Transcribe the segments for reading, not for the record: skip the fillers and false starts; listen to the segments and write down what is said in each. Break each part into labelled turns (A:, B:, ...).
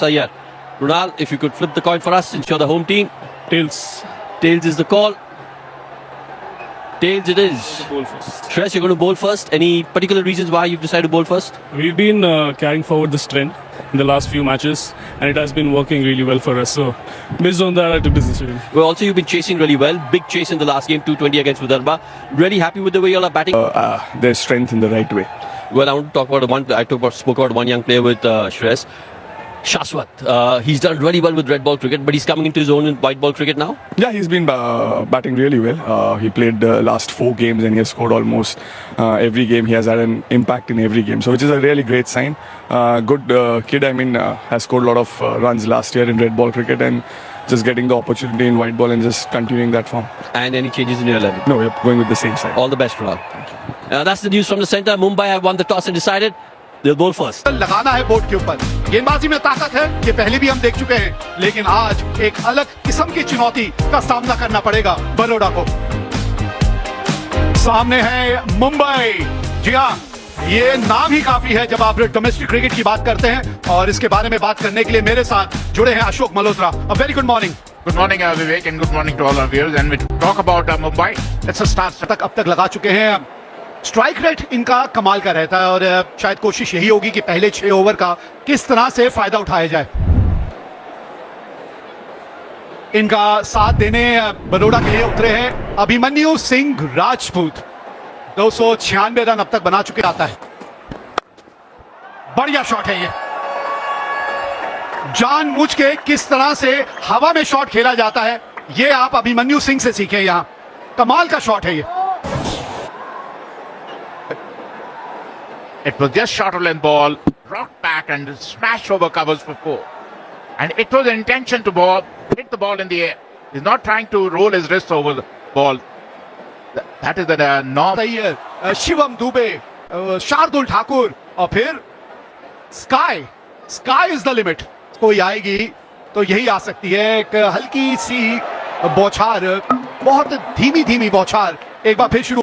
A: Toss Iyer. Runal, if you could flip the coin for us, ensure the home team.
B: Tails.
A: Tails is the call. Tails it is.
B: Bowl first.
A: Shresh, you're going to bowl first. Any particular reasons why you've decided to bowl first?
B: We've been carrying forward this trend in the last few matches, and it has been working really well for us. So, based on that, I took this decision.
A: Well, also you've been chasing really well. Big chase in the last game, 220 against Vidarbha. Really happy with the way you all are batting?
C: There's strength in the right way.
A: Well, I want to talk about spoke about one young player with Shresh. Shashwat. He's done really well with red ball cricket, but he's coming into his own in white ball cricket now.
C: Yeah, he's been batting really well. He played the last 4 games and he has scored almost every game. He has had an impact in every game, so which is a really great sign. Good kid, has scored a lot of runs last year in red ball cricket and just getting the opportunity in white ball and just continuing that form.
A: And any changes in your 11?
C: No, we're going with the same side.
A: All the best, Rahul. That's the news from the centre. Mumbai have won the toss and decided they'll bowl first.
D: लगाना है board के ऊपर। गेंदबाजी में ताकत है, ये पहले भी हम देख चुके हैं, लेकिन आज एक अलग किस्म की चुनौती का सामना करना पड़ेगा बरोड़ा को। सामने है मुंबई। जी हाँ, ये नाम ही काफी है जब आप डोमेस्टिक क्रिकेट की बात करते हैं, और इसके बारे में बात करने के लिए मेरे साथ जुड़े हैं Ashok Malhotra. A very good morning.
E: Good morning, Vivek, and good morning to all our viewers. And we talk about Mumbai. Let's start.
D: अब तक लगा चुके हैं। स्ट्राइक रेट इनका कमाल का रहता है, और शायद कोशिश यही होगी कि पहले 6 ओवर का किस तरह से फायदा उठाया जाए। इनका साथ देने बरोड़ा के लिए उतरे हैं अभिमन्यु सिंह राजपूत। 296 रन अब तक बना चुके आता है। बढ़िया शॉट है ये। जानबूझ के किस तरह से हवा में शॉट खेला जाता है, ये आप अभिमन्यु सिंह से सीखें। यहां कमाल का शॉट है ये।
E: It was just short length ball, rocked back and smashed over covers for 4. And it was the intention to hit the ball in the air. He's not trying to roll his wrist over the ball. That is the norm.
D: Shivam Dubey, Shardul Thakur, और फिर sky is the limit. कोई आएगी तो यही आ सकती है। एक हल्की सी बौछार, बहुत धीमी बौछार एक बार फिर शुरू।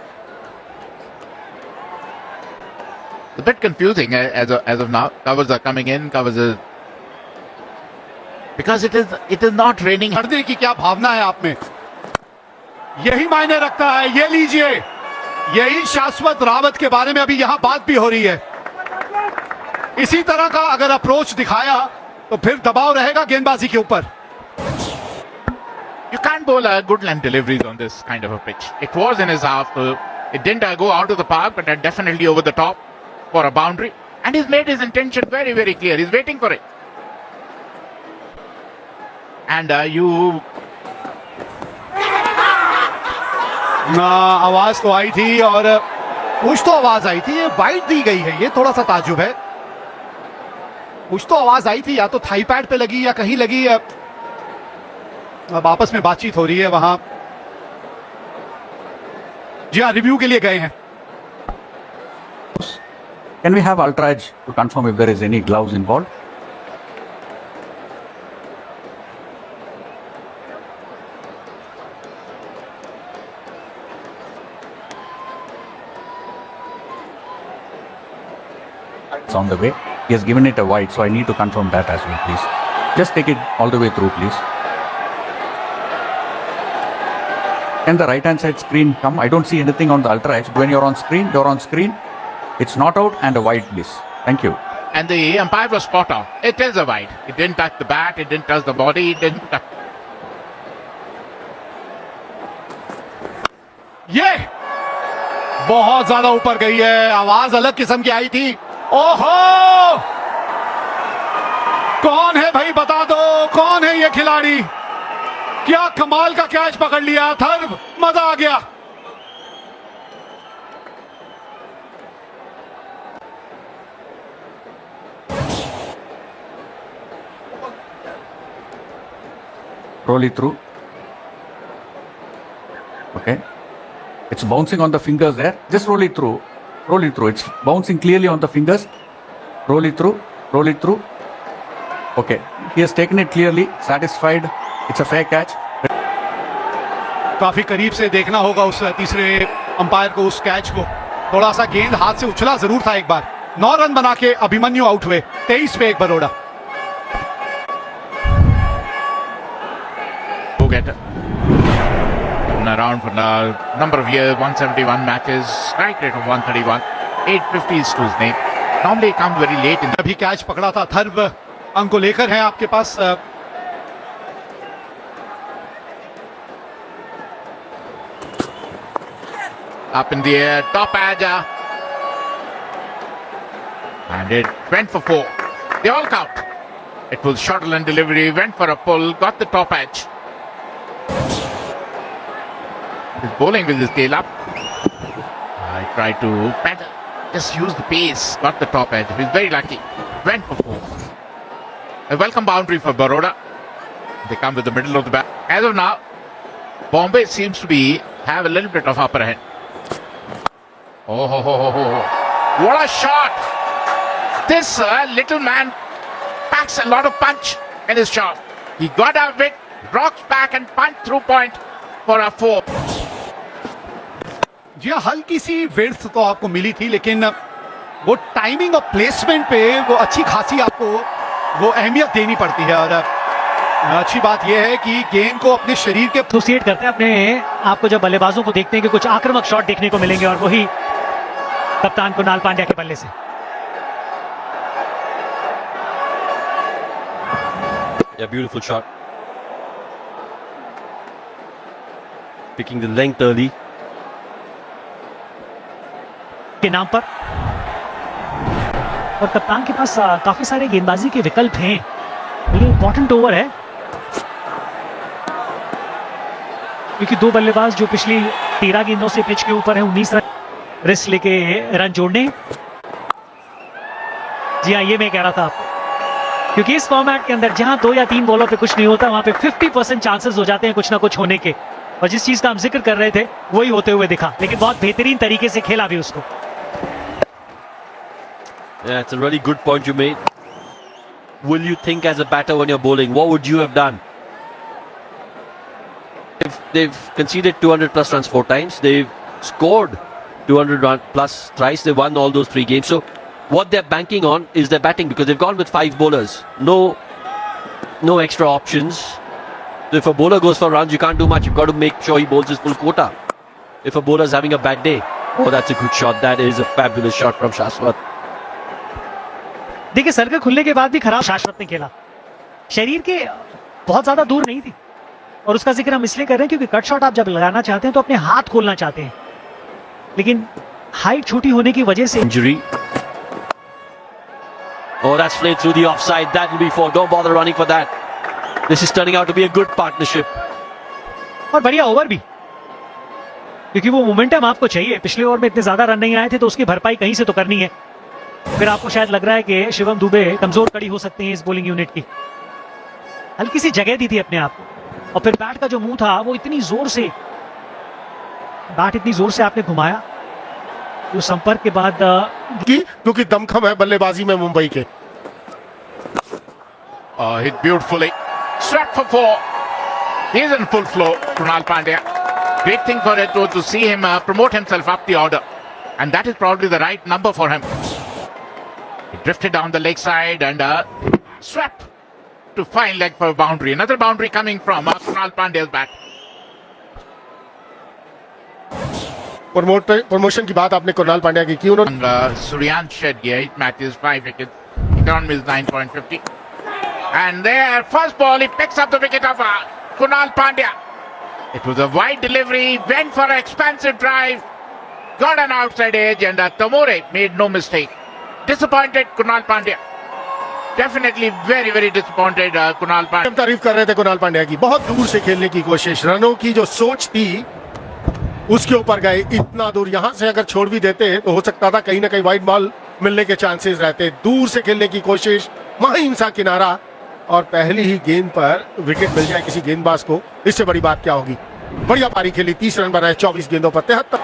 E: A bit confusing as of now. Covers are coming in. Because it is not raining.
D: हटने की क्या भावना है आप में, यही मायने रखता है। ये लीजिए, यही शाश्वत रावत के बारे में अभी यहां बात भी हो रही है। इसी तरह का अगर अप्रोच दिखाया तो फिर दबाव रहेगा गेंदबाजी के ऊपर।
E: You can't bowl good length deliveries on this kind of a pitch. It was in his half. It didn't go out of the park, but definitely over the top for a boundary. And he's made his intention very, very clear. He's waiting for it. And
D: आवाज तो आई थी, और कुछ तो आवाज आई थी। ये wide दी गई है, ये थोड़ा सा ताज्जुब है। कुछ तो आवाज आई थी, या तो थाई पैड पे लगी या कहीं लगी। अब आपस में बातचीत हो रही है वहां। जी हाँ, रिव्यू के लिए गए हैं।
F: Can we have Ultra Edge to confirm if there is any gloves involved? It's on the way. He has given it a wide, so I need to confirm that as well, please. Just take it all the way through, please. Can the right-hand side screen come? I don't see anything on the Ultra Edge. When you're on screen. It's not out and a wide, please. Thank you.
E: And the umpire was spot on. It is a wide. It didn't touch the bat. It didn't touch the body. It didn't touch.
D: ये बहुत ज्यादा ऊपर गई है। आवाज अलग किस्म की आई थी। ओहो, कौन है भाई, बता दो कौन है ये खिलाड़ी। क्या कमाल का कैच पकड़ लिया, थर्व, मजा आ गया।
F: Roll it through. Okay. It's bouncing on the fingers there. Just roll it through. It's bouncing clearly on the fingers. Roll it through. Okay. He has taken it clearly. Satisfied. It's a fair catch.
D: काफी करीब से देखना होगा उस तीसरे umpire को, उस catch को। थोड़ा सा गेंद हाथ से उछला जरूर था एक बार। 9 रन बना के अभिमन्यु आउट हुए। 23 पे 1 Baroda.
E: go-getter. Been around for a number of years, 171 matches, strike rate of 131, 850s to his name. Normally he comes very late in the...
D: अभी कैच पकड़ा था, अथर्व अंक को लेकर है आपके पास।
E: Up in the air, top edge. And it went for 4. They all count. It was shuttle and delivery, went for a pull, got the top edge. He's bowling with his tail up. I tried to pedal, just use the pace, got the top edge. He's very lucky. Went for 4. A welcome boundary for Baroda. They come with the middle of the bat. As of now, Bombay seems to have a little bit of upper hand. Oh, ho, ho, ho, ho. What a shot! This little man packs a lot of punch in his shot. He got out of it, rocks back and punch through point for a 4.
D: जी हाँ, हल्की सी width तो आपको मिली थी, लेकिन वो timing और placement पे वो अच्छी खासी आपको वो अहमियत देनी पड़ती है। और अच्छी बात यह है कि गेंद को अपने शरीर के
G: एसोसिएट करते हैं अपने आपको, जब बल्लेबाजों को देखते हैं कि कुछ आक्रामक शॉट देखने को मिलेंगे, और वही कप्तान कुणाल पांड्या के बल्ले से।
A: Yeah, beautiful shot. Picking the length early.
G: के नाम पर, और कप्तान के पास काफी सारे गेंदबाजी के विकल्प हैं। ये इंपॉर्टेंट ओवर है क्योंकि दो बल्लेबाज जो पिछली 13 गेंदों से पिच के ऊपर है, 19 रन रिस्क लेके रन जोड़ने। जी हाँ, ये मैं कह रहा था आपको, क्योंकि इस फॉर्मेट के अंदर जहां 2 या 3 बॉलों पे कुछ नहीं होता, वहां पे 50% चांसेस हो जाते हैं कुछ ना कुछ होने के। और जिस चीज का हम जिक्र कर रहे थे वही होते हुए दिखा, लेकिन बहुत बेहतरीन तरीके से खेला भी उसको।
A: Yeah, it's a really good point you made. Will you think as a batter when you're bowling, what would you have done? If they've conceded 200 plus runs 4 times, they've scored 200 run plus thrice, they won all those 3 games. So what they're banking on is their batting, because they've gone with 5 bowlers. No extra options. So if a bowler goes for runs, you can't do much. You've got to make sure he bowls his full quota. If a bowler's having a bad day, oh, that's a good shot. That is a fabulous shot from Shashwat.
G: देखिए, circle खुलने के बाद भी खराब शाश्वत ने खेला, शरीर के बहुत ज्यादा दूर नहीं थी। और उसका जिक्र हम इसलिए कर रहे हैं क्योंकि कट शॉट आप जब लगाना चाहते हैं तो अपने हाथ खोलना चाहते हैं, लेकिन हाइट छोटी होने की वजह से
A: Injury. Oh, that's played through the offside. That will be 4. Don't bother running for that. This is turning out to be a good partnership.
G: और बढ़िया ओवर भी, क्योंकि वो मोमेंटम आपको चाहिए। पिछले ओवर में इतने ज्यादा रन नहीं आए थे, तो उसकी भरपाई कहीं से तो करनी है। फिर आपको शायद लग रहा है कि शिवम दुबे कमजोर कड़ी हो सकते हैं इस बॉलिंग यूनिट की। हल्की सी जगह दी थी अपने आप को, और फिर बैट का जो मुंह था वो इतनी जोर से आपने घुमाया, जो संपर्क के बाद
H: क्योंकि दमखम है बल्लेबाजी में मुंबई के।
E: Hit beautifully. Swept for 4. He's in full flow, Krunal Pandya. Great thing for it to see him promote himself up the order. And that is probably the right number for him. He drifted down the leg side and swept to fine leg for a boundary. Another boundary coming from Krunal Pandya's bat.
H: Promotion की बात आपने कुणाल पांड्या की की, उन्होंने
E: Suryan shed 8 matches, 5 wickets. Economy is 9.50. And there, first ball, he picks up the wicket of Krunal Pandya. It was a wide delivery, went for an expansive drive, got an outside edge, and Tamore made no mistake. Disappointed Krunal Pandya. Definitely very, very disappointed Krunal Pandya.
H: तारीफ कर रहे थे कुणाल पांड्या की, बहुत दूर से खेलने की कोशिश, रनों की जो सोच थी उसके ऊपर गए। इतना दूर यहां से अगर छोड़ भी देते तो हो सकता था कहीं ना कहीं वाइड बॉल मिलने के चांसेस रहते। दूर से खेलने की कोशिश, माहिम सा किनारा, और पहली ही गेंद पर विकेट मिल जाए किसी गेंदबाज को, इससे बड़ी बात क्या होगी। बढ़िया पारी खेली, 30 रन बनाए 24 गेंदों पर 73।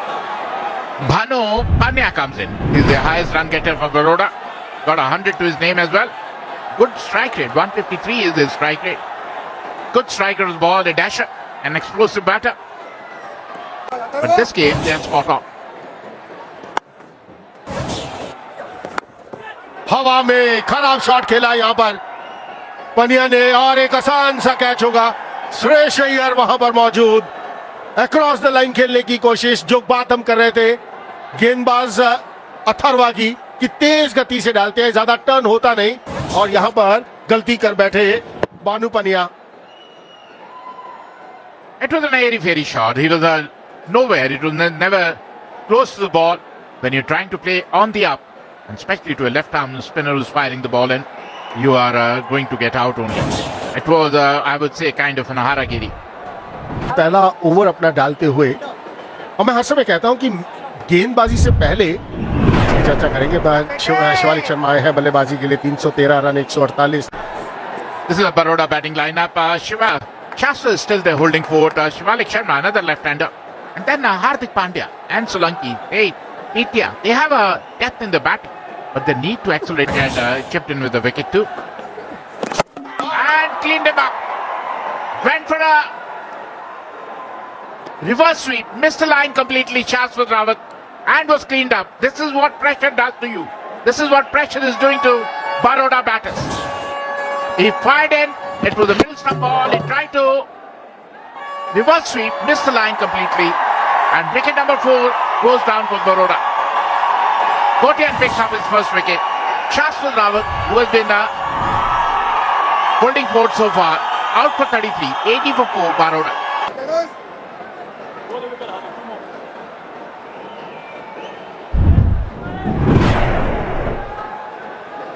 E: Bhanu Pandya comes in. He's the highest run getter for Baroda. Got 100 to his name as well. Good strike rate. 153 is his strike rate. Good striker's ball, a dasher, an explosive batter. But this game, they are spot on.
H: हवा में खराब shot खेला यहां पर पंड्या ने, और एक आसान सा कैच होगा। सुरेश अय्यर वहां पर मौजूद, अक्रॉस द लाइन खेलने की कोशिश। जो बात हम कर रहे थे गेंदबाज अथर्वा की कि तेज गति से डालते हैं, ज्यादा टर्न होता नहीं, और यहां पर गलती कर बैठे बानू पनिया।
E: It was an airy-fairy shot. He was nowhere. It was never close to the ball. When you're trying to play on the up, and especially to a left-arm spinner who's firing the ball in, you are going to get out only. It was, I would say, kind of an haragiri.
H: पहला over अपना डालते हुए, और मैं हर समय कहता हूं कि गेंदबाजी से पहले चर्चा करेंगे। शिवालिक शर्मा आए हैं बल्लेबाजी के लिए, 313 run 148।
E: This is a Baroda batting lineup. Shastra is still there holding forward. Shivalik Sharma, another left-hander. And then Hardik Pandya and Solanki. Hey, Pitya, they have a depth in the bat, but they need to accelerate, and chipped in with the wicket too. And cleaned him up. Went for a reverse sweep. Missed the line completely, Shashwat Rawat. And was cleaned up. This is what pressure does to you. This is what pressure is doing to Baroda batters. He fired in. It was a middle stump ball. He tried to reverse sweep, missed the line completely, and wicket number 4 goes down for Baroda. Kotian picks up his first wicket. Shashwat Rawat, who has been holding forward so far, out for 33, 80 for 4, Baroda.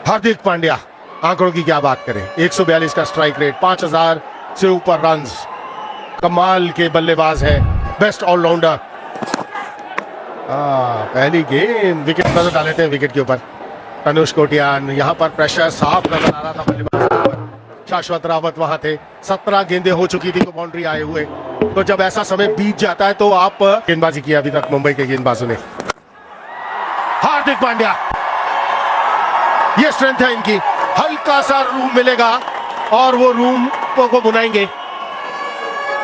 H: Hardik Pandya, आंकड़ों की क्या बात करें, 142 का strike rate, 5000 से ऊपर runs, कमाल के बल्लेबाज हैं, बेस्ट ऑलराउंडर। पहली गेंद विकेट नजर डाले थे विकेट के ऊपर। तनुष कोटियान, यहां पर प्रेशर साफ नजर आ रहा था बल्लेबाज के ऊपर। शाश्वत रावत वहां थे, 17 गेंदें हो चुकी थी तो बाउंड्री आए हुए। तो जब ऐसा समय बीत जाता है तो आप गेंदबाजी की अभी तक मुंबई के गेंदबाजों ने। हार्दिक पांड्या, ये स्ट्रेंथ है इनकी, हल्का सा रूम मिलेगा और वो रूम को बुनाएंगे।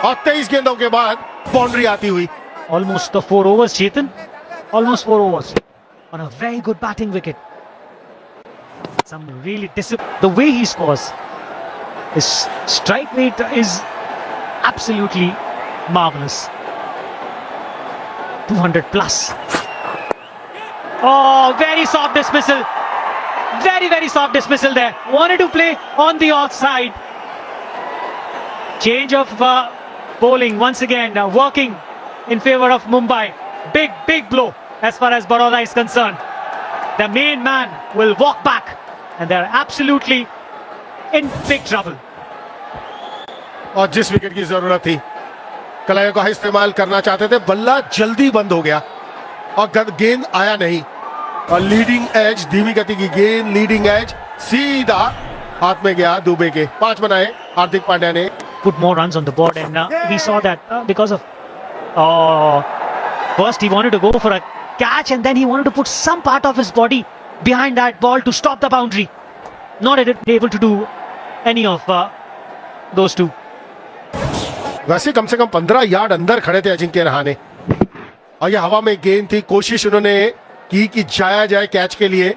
H: और 23 गेंदों के बाद बाउंड्री आती हुई।
G: Almost the 4 overs, Chetan. Almost 4 overs on a very good batting wicket. Some really the way he scores, his strike rate is absolutely marvelous. 200 plus. Oh, very soft dismissal. Very soft dismissal there. Wanted to play on the offside. Change of bowling once again, working in favor of Mumbai. Big blow as far as Baroda is concerned. The main man will walk back and they're absolutely in big trouble.
H: और जिस wicket की जरूरत थी, कलाइयों का इस्तेमाल करना चाहते थे, बल्ला जल्दी बंद हो गया और गेंद आया नहीं। और लीडिंग एज, धीमी गति की गेंद, लीडिंग एज सीधा हाथ में गया दुबे के। 5 बनाए हार्दिक पांड्या ने।
G: Put more runs on the board, and we saw that because of first he wanted to go for a catch and then he wanted to put some part of his body behind that ball to stop the boundary. Not able to do any of those two.
H: वैसे कम से कम 15 yard अंदर खड़े थे अजिंक्य रहाणे, और ये हवा में गेंद थी। कोशिश उन्होंने की कि जाया जाए कैच के लिए।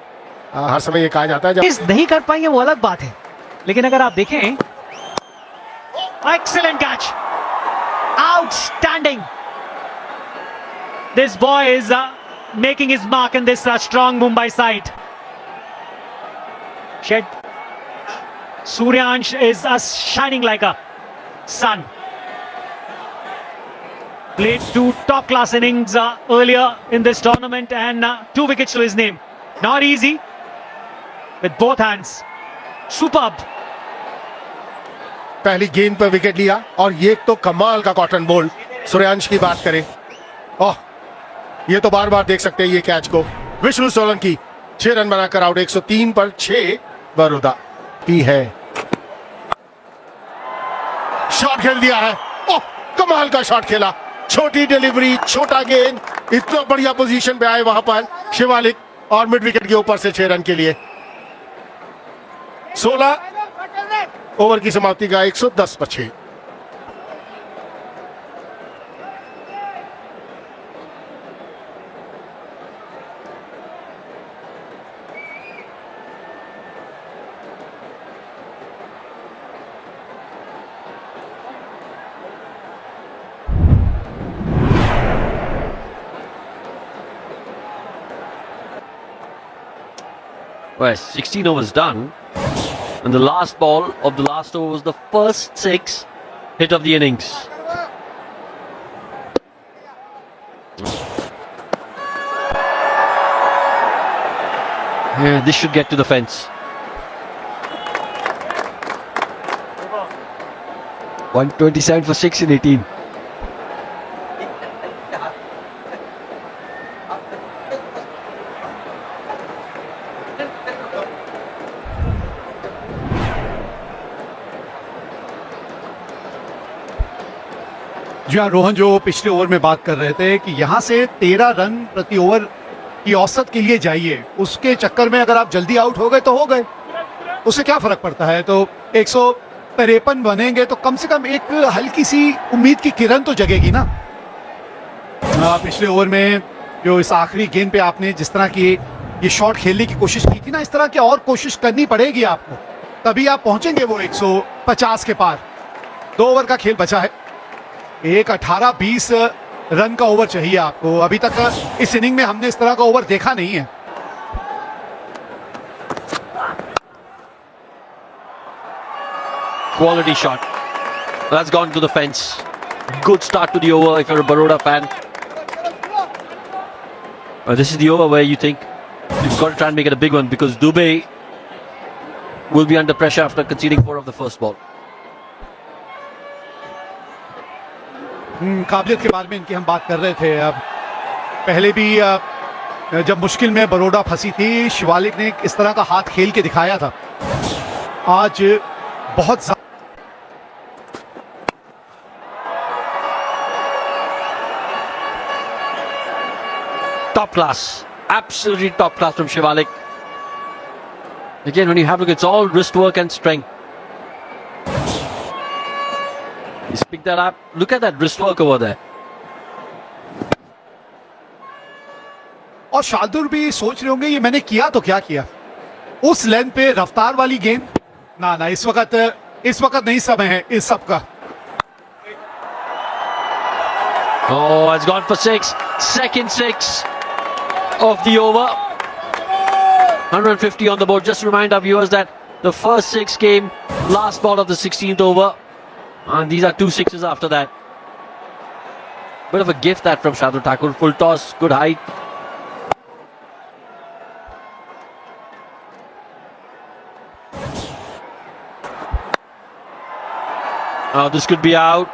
H: हर समय ये कहा जाता है जब
G: नहीं कर पाएंगे वो अलग बात है, लेकिन अगर आप देखें, excellent catch, outstanding. This boy is making his mark in this strong Mumbai side. Suryansh is shining like a sun. Played 2 top-class innings earlier in this tournament and 2 wickets to his name. Not easy with both hands. Superb.
H: पहली गेंद पर wicket लिया और ये तो कमाल का cotton bold. Suryansh की बात करें, ओह, ये तो बार बार देख सकते हैं ये कैच को। विष्णु सोलंकी 6 रन बनाकर आउट, 103 पर 6 बरोदा की है। शॉट खेल दिया है, ओह, कमाल का शॉट खेला। छोटी डिलीवरी, छोटा गेंद, इतना बढ़िया पोजीशन पे आए वहां पर शिवालिक, और मिड विकेट के ऊपर से 6 रन के लिए। 16 ओवर की समाप्ति का 110 पर 6।
A: Well, 16 overs done, and the last ball of the last over was the first 6 hit of the innings. Yeah, this should get to the fence. 127 for 6 in 18.
D: जी हाँ रोहन, जो पिछले ओवर में बात कर रहे थे कि यहाँ से 13 रन प्रति ओवर की औसत के लिए जाइए, उसके चक्कर में अगर आप जल्दी आउट हो गए तो हो गए, उससे क्या फर्क पड़ता है। तो 153 बनेंगे तो कम से कम एक हल्की सी उम्मीद की किरण तो जगेगी ना। पिछले ओवर में जो इस आखिरी गेंद पे आपने जिस तरह की ये शॉट खेलने की कोशिश की थी ना, इस तरह की और कोशिश करनी पड़ेगी आपको, तभी आप पहुंचेंगे वो 150 के पार। 2 ओवर का खेल बचा है, एक 18-20 रन का ओवर चाहिए आपको। अभी तक इस इनिंग में हमने इस तरह का ओवर देखा नहीं है।
A: Quality shot. That's gone to the fence. Good start to the over if you're a Baroda fan. This is the over where you think you've got to try and make it a big one, because Dubey will be under pressure after conceding 4 of the first ball.
D: काबिलियत के बारे में इनकी हम बात कर रहे थे। अब पहले भी जब मुश्किल में बड़ौदा फंसी थी, शिवालिक ने इस तरह का हाथ खेल के दिखाया था। आज बहुत
A: Top class, absolutely top class from Shivalik. Again, when you have a look, it's all wrist work and strength. He's picked that up. Look at that wrist work over there.
D: और शार्दुल भी सोच रहे होंगे ये मैंने किया तो क्या किया। उस लेंथ पे रफ्तार वाली गेंद ना इस वक्त नहीं समय है इस सब का।
A: Oh, it's gone for 6. Second 6 of the over. 150 on the board. Just to remind our viewers that the first 6 came last ball of the 16th over. And these are 2 sixes after that. Bit of a gift that from Shardul Thakur. Full toss, good height. Oh, this could be out.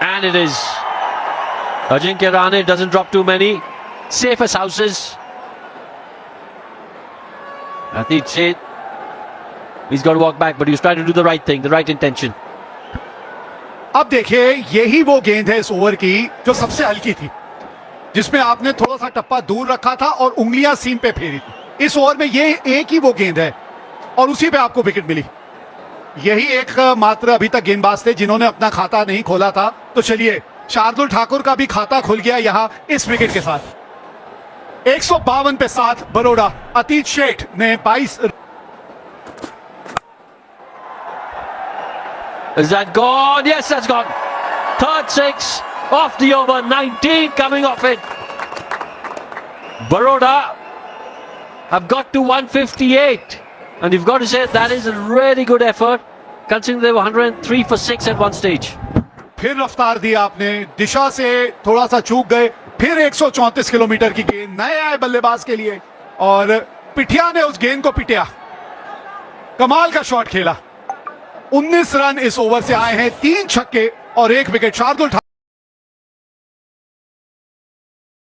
A: And it is. Ajinkya Rahane doesn't drop too many. Safe as houses. I think it's it. He's got to walk back, but he was trying to do the right thing, the right intention.
D: अब देखिए, यही वो गेंद है इस over की जो सबसे हल्की थी, जिसमें आपने थोड़ा सा टप्पा दूर रखा था और उंगलियां सीम पे फेरी थी। इस ओवर में ये एक ही वो गेंद है और उसी पे आपको विकेट मिली। यही एक मात्र अभी तक गेंदबाज थे जिन्होंने अपना खाता नहीं खोला था। तो चलिए, शार्दुल ठाकुर का भी खाता खुल गया यहाँ इस विकेट के साथ। 152 पे 7 बड़ौदा। अतीत शेठ ने 22।
A: Is that gone? Yes, that's gone. Third 6 off the over. 19 coming off it. Baroda have got to 158. And you've got to say that is a really good effort, considering they were 103 for 6 at one stage.
D: फिर रफ्तार दी आपने, दिशा से थोड़ा सा चूक गए। फिर 134 kilometre की गेंद नए आए बल्लेबाज के लिए और पिठिया ने उस गेंद को पिटिया। कमाल का शॉट खेला। 19 रन इस ओवर से आए हैं, 3 छक्के और 1 विकेट। शार्दुल